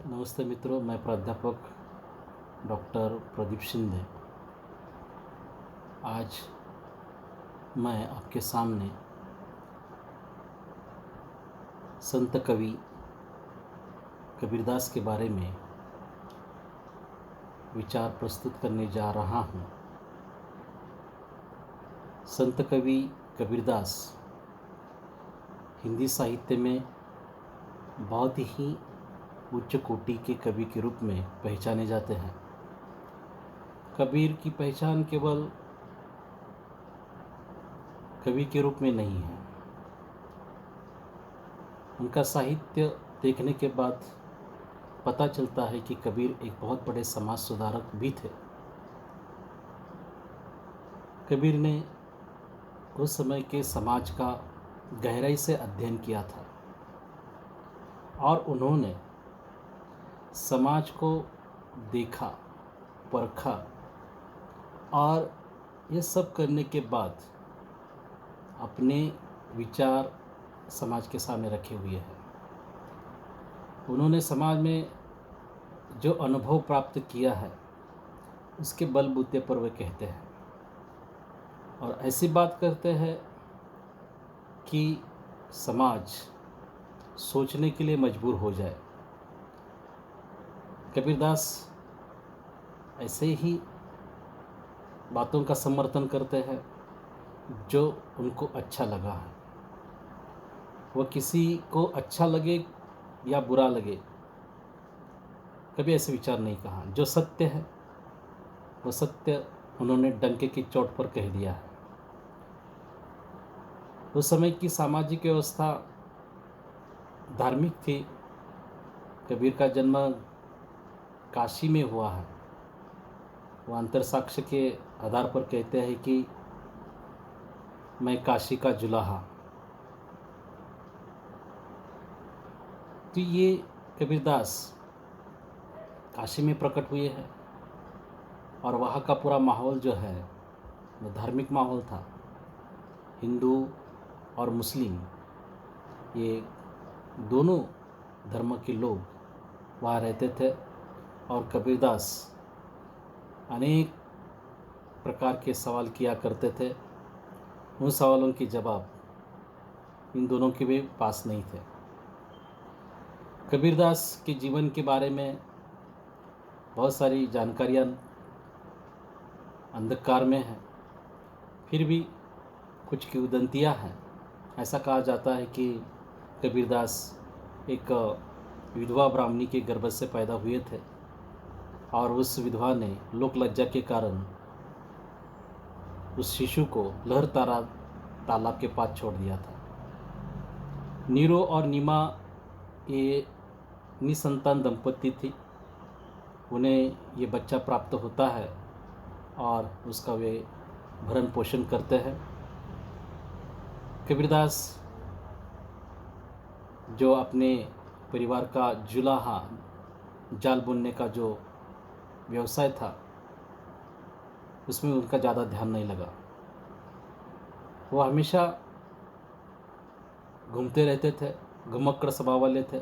नमस्ते मित्रों, मैं प्राध्यापक डॉक्टर प्रदीप शिंदे। आज मैं आपके सामने संत कवि कबीरदास के बारे में विचार प्रस्तुत करने जा रहा हूँ। संत कवि कबीरदास हिंदी साहित्य में बहुत ही उच्च कोटि के कवि के रूप में पहचाने जाते हैं। कबीर की पहचान केवल कवि के रूप में नहीं है। उनका साहित्य देखने के बाद पता चलता है कि कबीर एक बहुत बड़े समाज सुधारक भी थे। कबीर ने उस समय के समाज का गहराई से अध्ययन किया था और उन्होंने समाज को देखा, परखा और ये सब करने के बाद अपने विचार समाज के सामने रखे हुए हैं। उन्होंने समाज में जो अनुभव प्राप्त किया है उसके बलबूते पर वे कहते हैं और ऐसी बात करते हैं कि समाज सोचने के लिए मजबूर हो जाए। कबीरदास ऐसे ही बातों का समर्थन करते हैं जो उनको अच्छा लगा है। वह किसी को अच्छा लगे या बुरा लगे, कभी ऐसे विचार नहीं कहा। जो सत्य है वो सत्य उन्होंने डंके की चोट पर कह दिया है। उस समय की सामाजिक व्यवस्था धार्मिक थी। कबीर का जन्म काशी में हुआ है। वो अंतर साक्ष्य के आधार पर कहते हैं कि मैं काशी का जुलाहा। तो ये कबीरदास काशी में प्रकट हुए हैं और वहाँ का पूरा माहौल जो है वो धार्मिक माहौल था। हिंदू और मुस्लिम ये दोनों धर्म के लोग वहाँ रहते थे और कबीरदास अनेक प्रकार के सवाल किया करते थे। उन सवालों के जवाब इन दोनों के भी पास नहीं थे। कबीरदास के जीवन के बारे में बहुत सारी जानकारियाँ अंधकार में हैं, फिर भी कुछ किंवदंतियाँ हैं। ऐसा कहा जाता है कि कबीरदास एक विधवा ब्राह्मणी के गर्भ से पैदा हुए थे और उस विधवा ने लोक लज्जा के कारण उस शिशु को लहरतारा तालाब के पास छोड़ दिया था। नीरो और नीमा ये निसंतान दंपति थी। उन्हें ये बच्चा प्राप्त होता है और उसका वे भरण पोषण करते हैं। कबीरदास जो अपने परिवार का जुलाहा जाल बुनने का जो व्यवसाय था उसमें उनका ज़्यादा ध्यान नहीं लगा। वो हमेशा घूमते रहते थे, घुमक्कड़ स्वभाव वाले थे,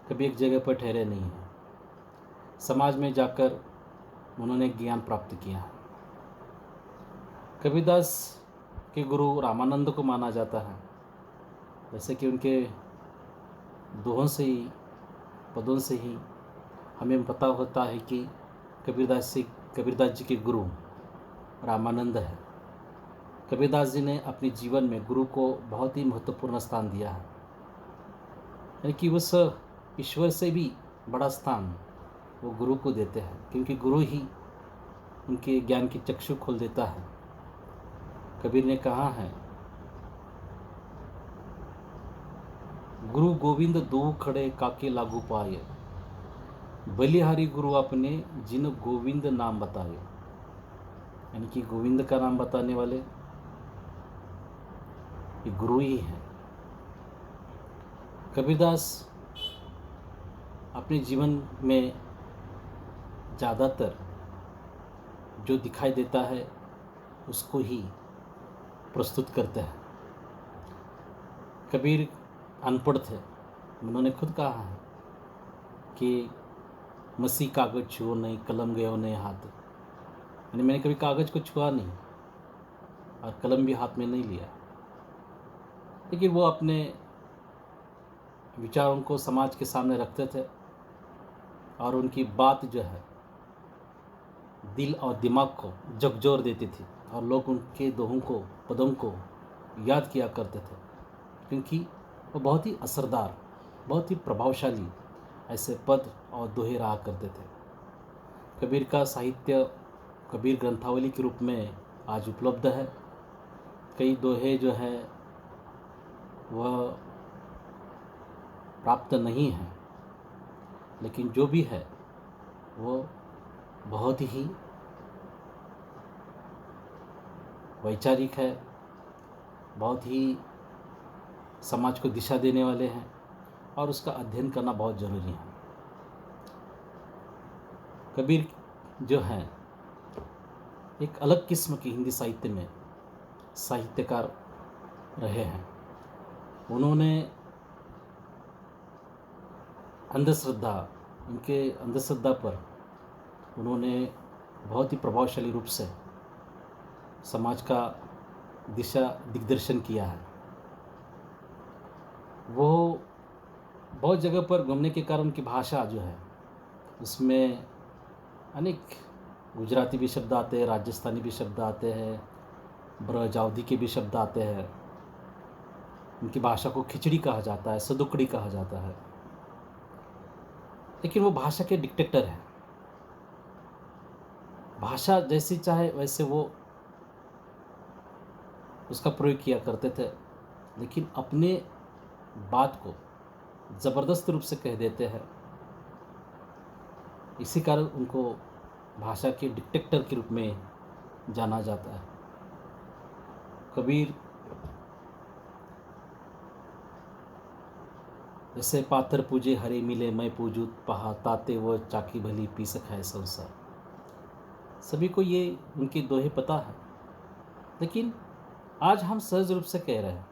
कभी एक जगह पर ठहरे नहीं हैं। समाज में जाकर उन्होंने ज्ञान प्राप्त किया। कबीरदास के गुरु रामानंद को माना जाता है। जैसे कि उनके दोहों से ही, पदों से ही हमें पता होता है कि कबीरदास जी के गुरु रामानंद है। कबीरदास जी ने अपने जीवन में गुरु को बहुत ही महत्वपूर्ण स्थान दिया है, यानी कि उस ईश्वर से भी बड़ा स्थान वो गुरु को देते हैं, क्योंकि गुरु ही उनके ज्ञान की चक्षु खोल देता है। कबीर ने कहा है, गुरु गोविंद दो खड़े काके लागू पाए, बलिहारी गुरु अपने जिन गोविंद नाम बताए। यानी कि गोविंद का नाम बताने वाले ये गुरु ही हैं। कबीरदास अपने जीवन में ज़्यादातर जो दिखाई देता है उसको ही प्रस्तुत करते हैं। कबीर अनपढ़ थे। उन्होंने खुद कहा है कि मसी कागज छुओ नहीं, कलम गयो नहीं हाथ। यानी मैंने कभी कागज़ को छुआ नहीं और कलम भी हाथ में नहीं लिया, लेकिन वो अपने विचारों को समाज के सामने रखते थे और उनकी बात जो है दिल और दिमाग को झकझोर देती थी और लोग उनके दोहों को, पदों को याद किया करते थे, क्योंकि वो बहुत ही असरदार, बहुत ही प्रभावशाली ऐसे पद और दोहे रहा करते थे। कबीर का साहित्य कबीर ग्रंथावली के रूप में आज उपलब्ध है। कई दोहे जो है वह प्राप्त नहीं हैं, लेकिन जो भी है वो बहुत ही वैचारिक है, बहुत ही समाज को दिशा देने वाले हैं और उसका अध्ययन करना बहुत ज़रूरी है। कबीर जो हैं एक अलग किस्म की हिंदी साहित्य में साहित्यकार रहे हैं। उन्होंने अंधश्रद्धा, उनके अंधश्रद्धा पर उन्होंने बहुत ही प्रभावशाली रूप से समाज का दिशा दिग्दर्शन किया है। वो बहुत जगह पर घूमने के कारण उनकी भाषा जो है उसमें अनेक गुजराती भी शब्द आते हैं, राजस्थानी भी शब्द आते हैं, ब्रज अवधी के भी शब्द आते हैं। उनकी भाषा को खिचड़ी कहा जाता है, सदुकड़ी कहा जाता है, लेकिन वो भाषा के डिक्टेटर हैं। भाषा जैसी चाहे वैसे वो उसका प्रयोग किया करते थे, लेकिन अपने बात को ज़बरदस्त रूप से कह देते हैं। इसी कारण उनको भाषा के डिक्टेटर के रूप में जाना जाता है। कबीर जैसे पाथर पूजे हरे मिले मैं पूजू पहा ताते वो चाकी भली पी सखाए संसार। सभी को ये उनके दोहे पता है, लेकिन आज हम सहज रूप से कह रहे हैं।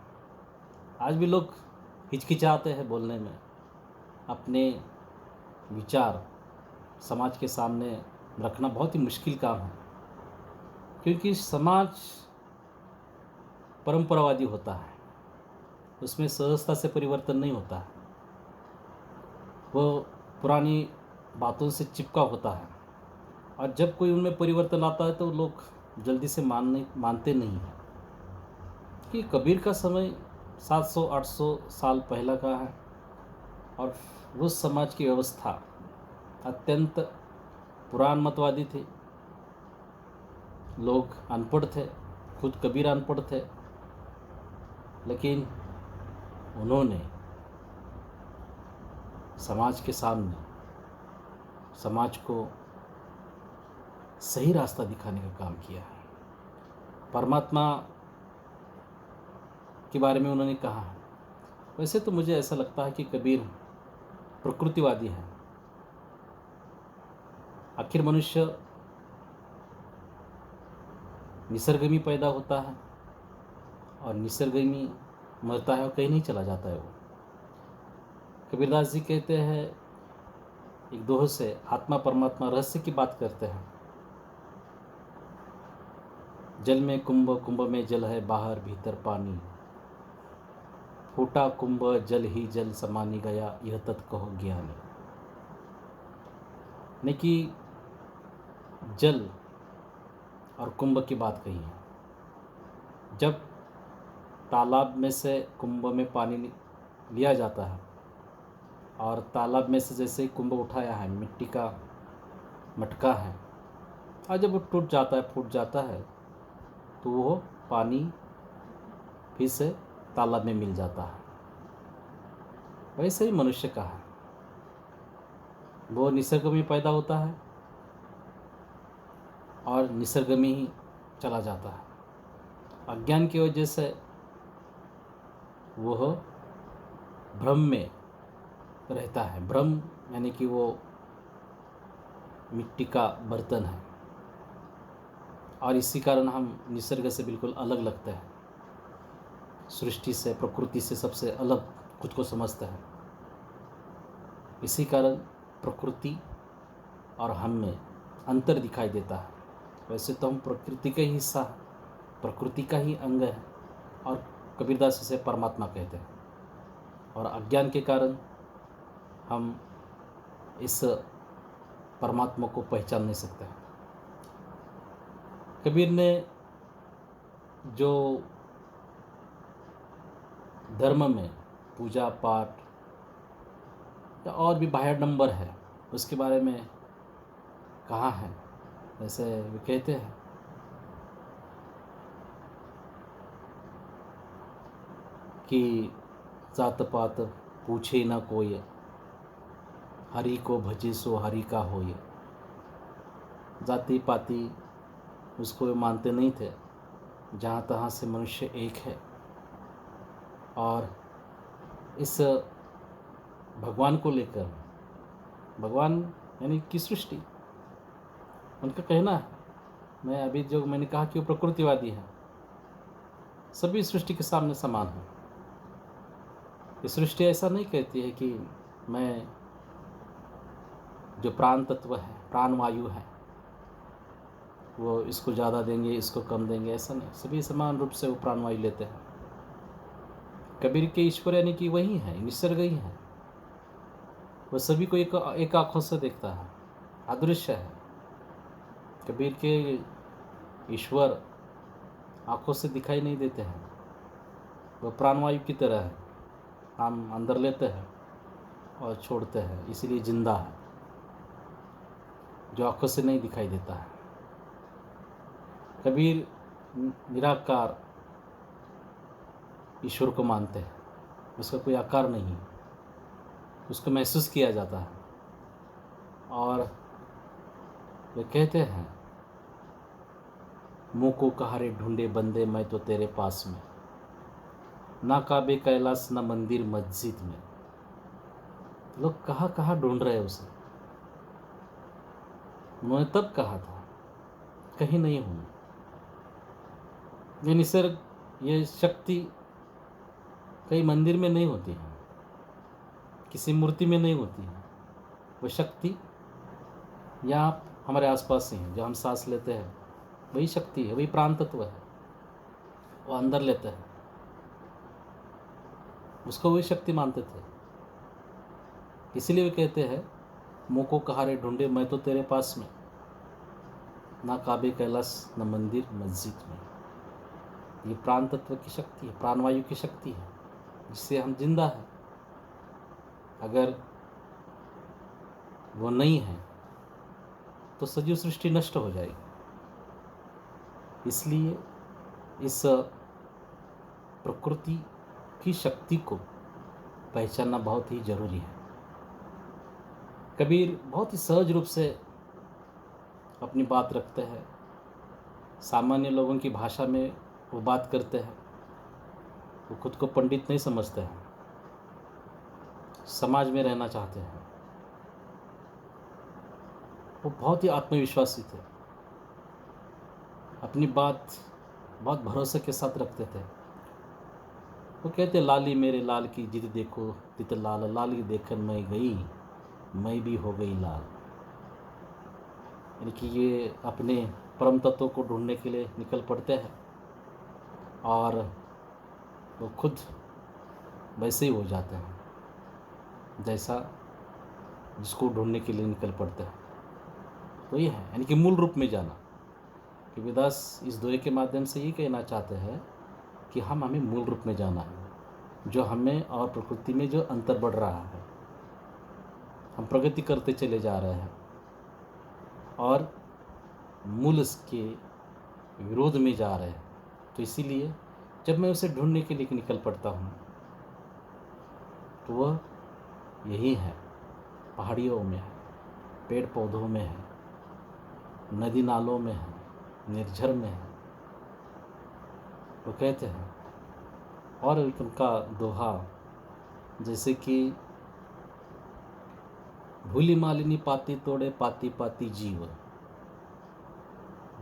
आज भी लोग हिचकिचाते हैं बोलने में, अपने विचार समाज के सामने रखना बहुत ही मुश्किल काम है, क्योंकि समाज परंपरावादी होता है, उसमें सहजता से परिवर्तन नहीं होता है, वो पुरानी बातों से चिपका होता है और जब कोई उनमें परिवर्तन आता है तो लोग जल्दी से मानते नहीं हैं। कि कबीर का समय 700-800 साल पहला का है और उस समाज की व्यवस्था अत्यंत पुराणमतवादी थी। लोग अनपढ़ थे, खुद कबीर अनपढ़ थे, लेकिन उन्होंने समाज के सामने समाज को सही रास्ता दिखाने का काम किया है। परमात्मा के बारे में उन्होंने कहा है। वैसे तो मुझे ऐसा लगता है कि कबीर प्रकृतिवादी है। आखिर मनुष्य निसर्ग में पैदा होता है और निसर्ग में मरता है और कहीं नहीं चला जाता है। वो कबीरदास जी कहते हैं एक दोहे से, आत्मा परमात्मा रहस्य की बात करते हैं। जल में कुंभ, कुंभ में जल है, बाहर भीतर पानी, फूटा कुंभ जल ही जल समानी गया, यह तत् कहो ज्ञानी। ने कि जल और कुंभ की बात कही है। जब तालाब में से कुंभ में पानी लिया जाता है और तालाब में से जैसे ही कुंभ उठाया है, मिट्टी का मटका है, और जब वो टूट जाता है, फूट जाता है, तो वो पानी फिर से तालाब में मिल जाता है। वैसे ही मनुष्य का है, वो निसर्ग में पैदा होता है और निसर्ग में ही चला जाता है। अज्ञान की वजह से वह भ्रम में रहता है। भ्रम यानी कि वो मिट्टी का बर्तन है और इसी कारण हम निसर्ग से बिल्कुल अलग लगते हैं, सृष्टि से, प्रकृति से सबसे अलग खुद को समझते हैं। इसी कारण प्रकृति और हम में अंतर दिखाई देता है। वैसे तो हम प्रकृति का ही हिस्सा है, प्रकृति का ही अंग है, और कबीरदास इसे परमात्मा कहते हैं। और अज्ञान के कारण हम इस परमात्मा को पहचान नहीं सकते। कबीर ने जो धर्म में पूजा पाठ या और भी बाह्य नंबर है उसके बारे में कहा है। जैसे वे कहते हैं कि जात पात पूछे न कोई, हरि को भजे सो हरि का होय। जाति पाति उसको वे मानते नहीं थे, जहाँ तहाँ से मनुष्य एक है। और इस भगवान को लेकर, भगवान यानी कि सृष्टि, उनका कहना है, मैं अभी जो मैंने कहा कि वो प्रकृतिवादी है, सभी सृष्टि के सामने समान है। ये सृष्टि ऐसा नहीं कहती है कि मैं जो प्राण तत्व है, प्राण वायु है, वो इसको ज़्यादा देंगे, इसको कम देंगे, ऐसा नहीं। सभी समान रूप से वो प्राण वायु लेते हैं। कबीर के ईश्वर यानी कि वही है, निसर्ग ही है। वो सभी को एक आँखों से देखता है, अदृश्य है। कबीर के ईश्वर आँखों से दिखाई नहीं देते हैं, वो प्राणवायु की तरह है। हम अंदर लेते हैं और छोड़ते हैं, इसीलिए जिंदा है, जो आँखों से नहीं दिखाई देता है। कबीर निराकार ईश्वर को मानते हैं, उसका कोई आकार नहीं, उसको महसूस किया जाता है। और वे कहते हैं, मुँह को कहारे ढूंढे बंदे मैं तो तेरे पास में, ना काबे कैलाश ना मंदिर मस्जिद में। लोग कहाँ कहाँ ढूंढ रहे हैं उसे। उन्होंने तब कहा था, कहीं नहीं हूँ। ये निसर्ग, ये शक्ति कहीं मंदिर में नहीं होती है, किसी मूर्ति में नहीं होती है। वो शक्ति यहाँ हमारे आसपास ही है। जो हम सांस लेते हैं वही शक्ति है, वही प्राण तत्व है। वो अंदर लेते हैं, उसको वही शक्ति मानते थे। इसीलिए वे कहते हैं, मुँह को कहारे ढूंढे मैं तो तेरे पास में, ना काबे कैलाश न मंदिर मस्जिद में। ये प्राण तत्व की शक्ति है, प्राणवायु की शक्ति है, जिससे हम जिंदा हैं। अगर वो नहीं है तो सजीव सृष्टि नष्ट हो जाएगी। इसलिए इस प्रकृति की शक्ति को पहचानना बहुत ही जरूरी है। कबीर बहुत ही सहज रूप से अपनी बात रखते हैं, सामान्य लोगों की भाषा में वो बात करते हैं। वो खुद को पंडित नहीं समझते हैं, समाज में रहना चाहते हैं। वो बहुत ही आत्मविश्वासी थे, अपनी बात बहुत भरोसे के साथ रखते थे। वो कहते, लाली मेरे लाल की जिद देखो तित लाल, लाली देखकर मैं गई मैं भी हो गई लाल। यानी कि ये अपने परम तत्व को ढूंढने के लिए निकल पड़ते हैं, और वो खुद वैसे ही हो जाते हैं जैसा जिसको ढूंढने के लिए निकल पड़ते हैं। तो ये है, यानी कि मूल रूप में जाना। कबीरदास इस दोहे के माध्यम से ये कहना चाहते हैं कि हमें मूल रूप में जाना है, जो हमें और प्रकृति में जो अंतर बढ़ रहा है। हम प्रगति करते चले जा रहे हैं और मूल के विरोध में जा रहे हैं। तो इसीलिए जब मैं उसे ढूंढने के लिए निकल पड़ता हूँ तो वह यही है, पहाड़ियों में है, पेड़ पौधों में है, नदी नालों में है, निर्झर में है। वो कहते हैं, और उनका दोहा जैसे कि भूली मालिनी पाती तोड़े पाती पाती जीव।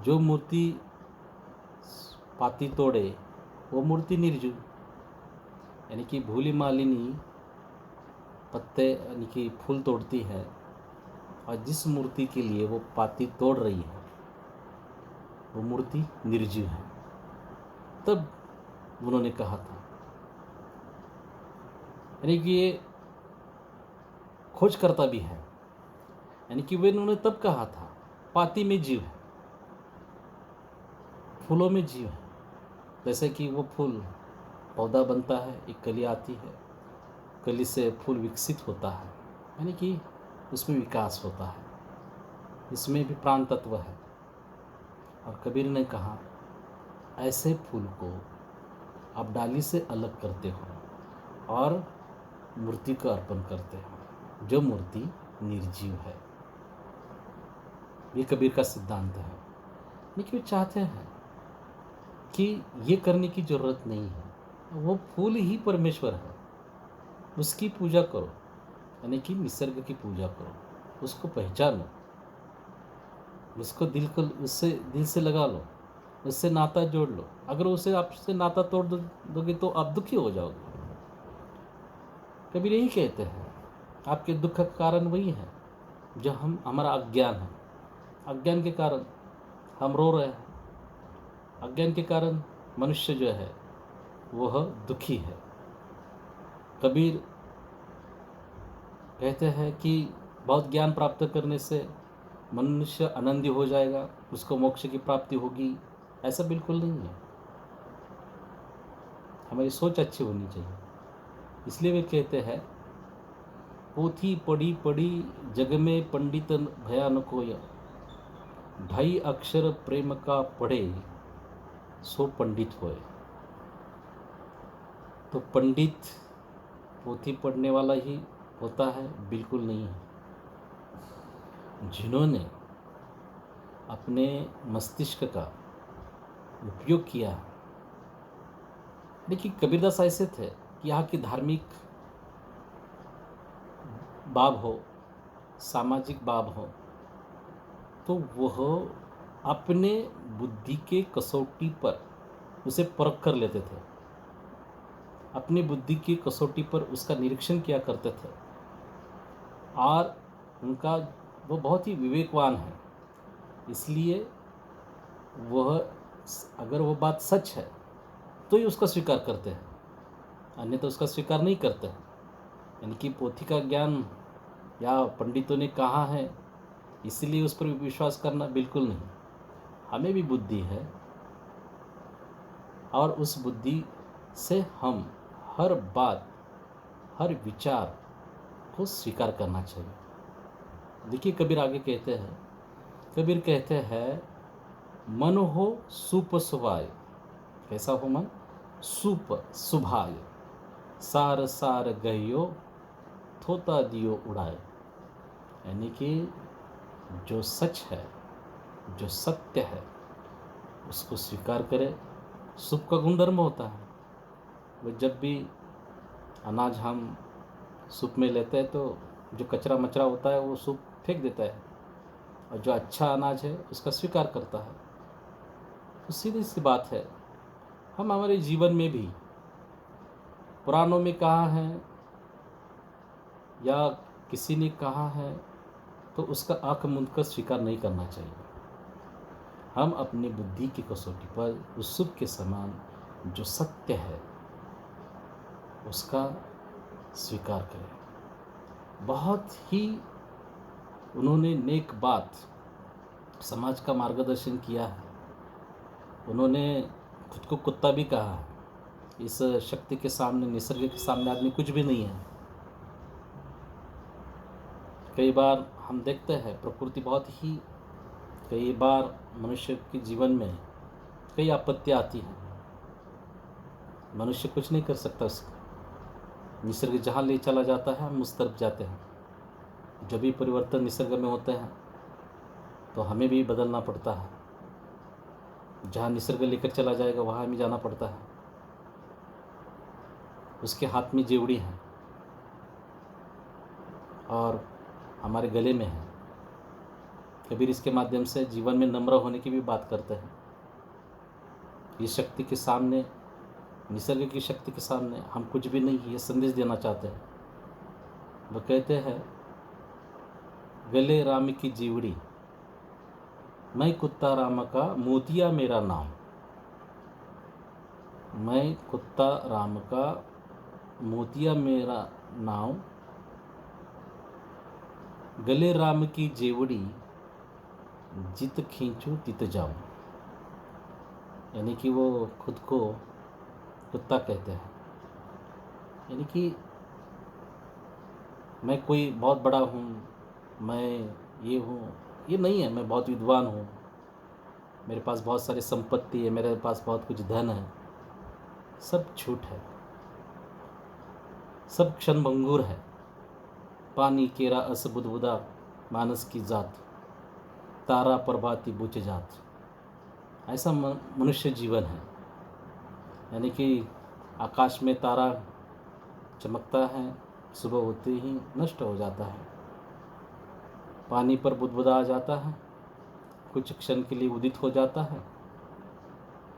जो मूर्ति पाती तोड़े वो मूर्ति निर्जीव। यानी कि भूली मालिनी पत्ते यानी कि फूल तोड़ती है और जिस मूर्ति के लिए वो पाती तोड़ रही है वो मूर्ति निर्जीव है। तब उन्होंने कहा था, यानी कि ये खोजकर्ता भी है, यानी कि वे उन्होंने तब कहा था पाती में जीव है, फूलों में जीव है। जैसे कि वो फूल पौधा बनता है, एक कली आती है, कली से फूल विकसित होता है, यानी कि उसमें विकास होता है, इसमें भी प्राण तत्व है। और कबीर ने कहा ऐसे फूल को आप डाली से अलग करते हो और मूर्ति को अर्पण करते हो, जो मूर्ति निर्जीव है। ये कबीर का सिद्धांत है। लेकिन वे चाहते हैं कि ये करने की ज़रूरत नहीं है, वो फूल ही परमेश्वर है, उसकी पूजा करो, यानी कि निसर्ग की पूजा करो, उसको पहचानो, उसको उससे दिल से लगा लो, उससे नाता जोड़ लो। अगर उसे आपसे नाता तोड़ दोगे तो आप दुखी हो जाओगे। कबीर यही कहते हैं आपके दुख का कारण वही है जो हमारा अज्ञान है। अज्ञान के कारण हम रो रहे हैं, अज्ञान के कारण मनुष्य जो है वह दुखी है। कबीर कहते हैं कि बहुत ज्ञान प्राप्त करने से मनुष्य आनंदी हो जाएगा, उसको मोक्ष की प्राप्ति होगी, ऐसा बिल्कुल नहीं है। हमारी सोच अच्छी होनी चाहिए। इसलिए वे कहते हैं पोथी पढ़ी पढ़ी जग में पंडित भयानक होय, ढाई अक्षर प्रेम का पढ़े सो पंडित होए। तो पंडित पोथी पढ़ने वाला ही होता है? बिल्कुल नहीं है। जिन्होंने अपने मस्तिष्क का उपयोग किया। देखिए कबीरदास ऐसे थे कि यहाँ की धार्मिक बाब हो, सामाजिक बाब हो, तो वह अपने बुद्धि के कसौटी पर उसे परख कर लेते थे, अपनी बुद्धि की कसौटी पर उसका निरीक्षण किया करते थे। और उनका वो बहुत ही विवेकवान है, इसलिए वह अगर वो बात सच है तो ही उसका स्वीकार करते हैं, अन्यथा उसका स्वीकार नहीं करते हैं। यानी कि पोथी का ज्ञान या पंडितों ने कहा है इसलिए उस पर विश्वास करना बिल्कुल नहीं। हमें भी बुद्धि है और उस बुद्धि से हम हर बात, हर विचार को स्वीकार करना चाहिए। देखिए कबीर आगे कहते हैं, कबीर कहते हैं मन हो सूप सुभाय। कैसा हो मन? सूप सुभाय, सार सार गयो थोता दियो उड़ाए। यानी कि जो सच है, जो सत्य है, उसको स्वीकार करे। सूप का गुणधर्म होता है, वो जब भी अनाज हम सूप में लेते हैं तो जो कचरा मचरा होता है वो सूप फेंक देता है, और जो अच्छा अनाज है उसका स्वीकार करता है। तो सीधी सी बात है, हम हमारे जीवन में भी पुराणों में कहा है या किसी ने कहा है तो उसका आँख मूंद कर स्वीकार नहीं करना चाहिए। हम अपनी बुद्धि की कसौटी पर उस सूप के समान जो सत्य है उसका स्वीकार करें। बहुत ही उन्होंने नेक बात, समाज का मार्गदर्शन किया है। उन्होंने खुद को कुत्ता भी कहा है। इस शक्ति के सामने, निसर्ग के सामने आदमी कुछ भी नहीं है। कई बार हम देखते हैं प्रकृति बहुत ही, कई बार मनुष्य के जीवन में कई आपत्तियाँ आती हैं, मनुष्य कुछ नहीं कर सकता उसका। निसर्ग जहाँ ले चला जाता है हम उस तरफ जाते हैं। जब भी परिवर्तन निसर्ग में होते हैं तो हमें भी बदलना पड़ता है। जहाँ निसर्ग लेकर चला जाएगा वहाँ हमें जाना पड़ता है। उसके हाथ में जेवड़ी है और हमारे गले में है। कबीर इसके माध्यम से जीवन में नम्र होने की भी बात करते हैं। इस शक्ति के सामने, निसर्ग की शक्ति के सामने हम कुछ भी नहीं, ये संदेश देना चाहते हैं। वो कहते हैं गले राम की जीवड़ी, मैं कुत्ता राम का मोतिया मेरा नाम। मैं कुत्ता राम का मोतिया मेरा नाम, गले राम की जेवड़ी, जित खींचूं तित जाऊं। यानी कि वो खुद को कुत्ता कहते हैं। यानी कि मैं कोई बहुत बड़ा हूँ, मैं ये हूँ, ये नहीं है। मैं बहुत विद्वान हूँ, मेरे पास बहुत सारी संपत्ति है, मेरे पास बहुत कुछ धन है। सब झूठ है, सब क्षणभंगुर है। पानी केरा अस बुदबुदा, मानस की जात, तारा प्रभाती बुझ जात। ऐसा मनुष्य जीवन है। यानी कि आकाश में तारा चमकता है, सुबह होते ही नष्ट हो जाता है। पानी पर बुदबुदा आ जाता है, कुछ क्षण के लिए उदित हो जाता है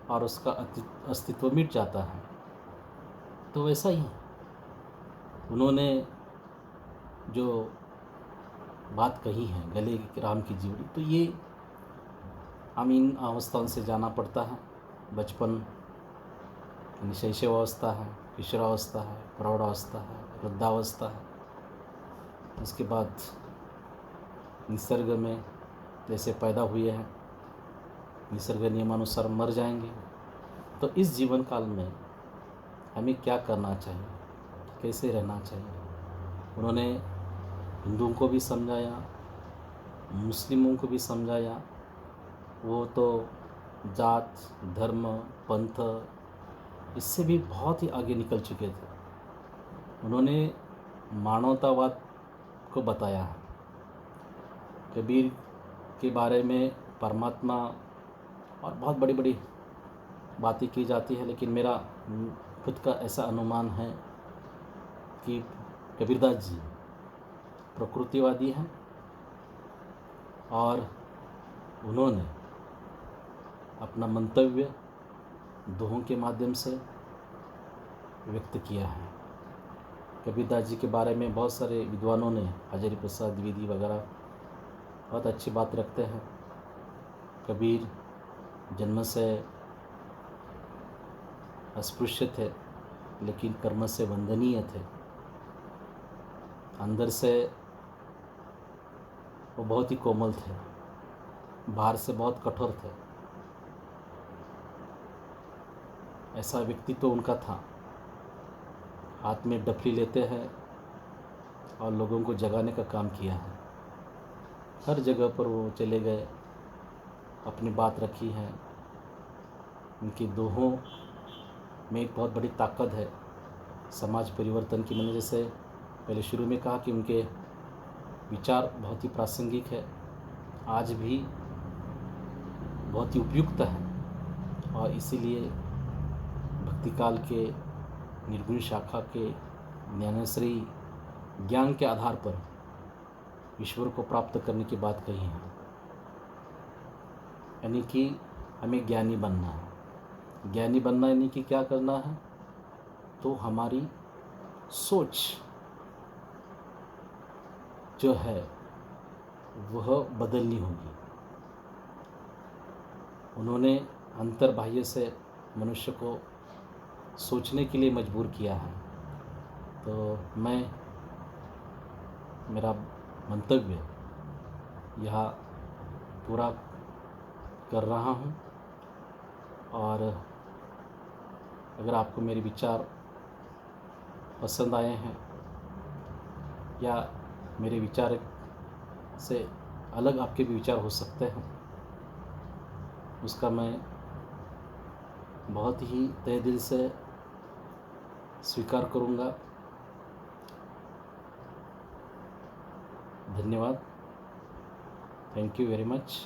और उसका अस्तित्व मिट जाता है। तो वैसा ही उन्होंने जो बात कही है गले राम की जीवड़ी, तो ये हम इन अवस्थाओं से जाना पड़ता है। बचपन यानी शैशवावस्था है, किशोरावस्था है, प्रौढ़ावस्था है, वृद्धावस्था है। उसके बाद निसर्ग में जैसे पैदा हुए हैं, निसर्ग नियमानुसार मर जाएंगे। तो इस जीवन काल में हमें क्या करना चाहिए, कैसे रहना चाहिए, उन्होंने हिंदुओं को भी समझाया, मुस्लिमों को भी समझाया। वो तो जात, धर्म, पंथ इससे भी बहुत ही आगे निकल चुके थे। उन्होंने मानवतावाद को बताया है। कबीर के बारे में परमात्मा और बहुत बड़ी बड़ी बातें की जाती है, लेकिन मेरा खुद का ऐसा अनुमान है कि कबीरदास जी प्रकृतिवादी हैं और उन्होंने अपना मंतव्य दोहों के माध्यम से व्यक्त किया है। कबीरदास जी के बारे में बहुत सारे विद्वानों ने, हजारी प्रसाद द्विवेदी वगैरह, बहुत अच्छी बात रखते हैं। कबीर जन्म से अस्पृश्य थे, लेकिन कर्म से वंदनीय थे। अंदर से वो बहुत ही कोमल थे, बाहर से बहुत कठोर थे। ऐसा व्यक्तित्व उनका था। हाथ में डफली लेते हैं और लोगों को जगाने का काम किया है। हर जगह पर वो चले गए, अपनी बात रखी है। उनकी दोहों में एक बहुत बड़ी ताकत है समाज परिवर्तन की। मैंने जैसे पहले शुरू में कहा कि उनके विचार बहुत ही प्रासंगिक है, आज भी बहुत ही उपयुक्त है। और इसीलिए भक्तिकाल के निर्गुण शाखा के ज्ञानेश्वरी ज्ञान के आधार पर ईश्वर को प्राप्त करने की बात कही है। यानी कि हमें ज्ञानी बनना है। ज्ञानी बनना यानी कि क्या करना है, तो हमारी सोच जो है वह बदलनी होगी। उन्होंने अंतर्बाह्य से मनुष्य को सोचने के लिए मजबूर किया है। तो मैं मेरा मंतव्य यहाँ पूरा कर रहा हूँ। और अगर आपको मेरे विचार पसंद आए हैं या मेरे विचार से अलग आपके भी विचार हो सकते हैं, उसका मैं बहुत ही तहे दिल से स्वीकार करूँगा। धन्यवाद। Thank you very much.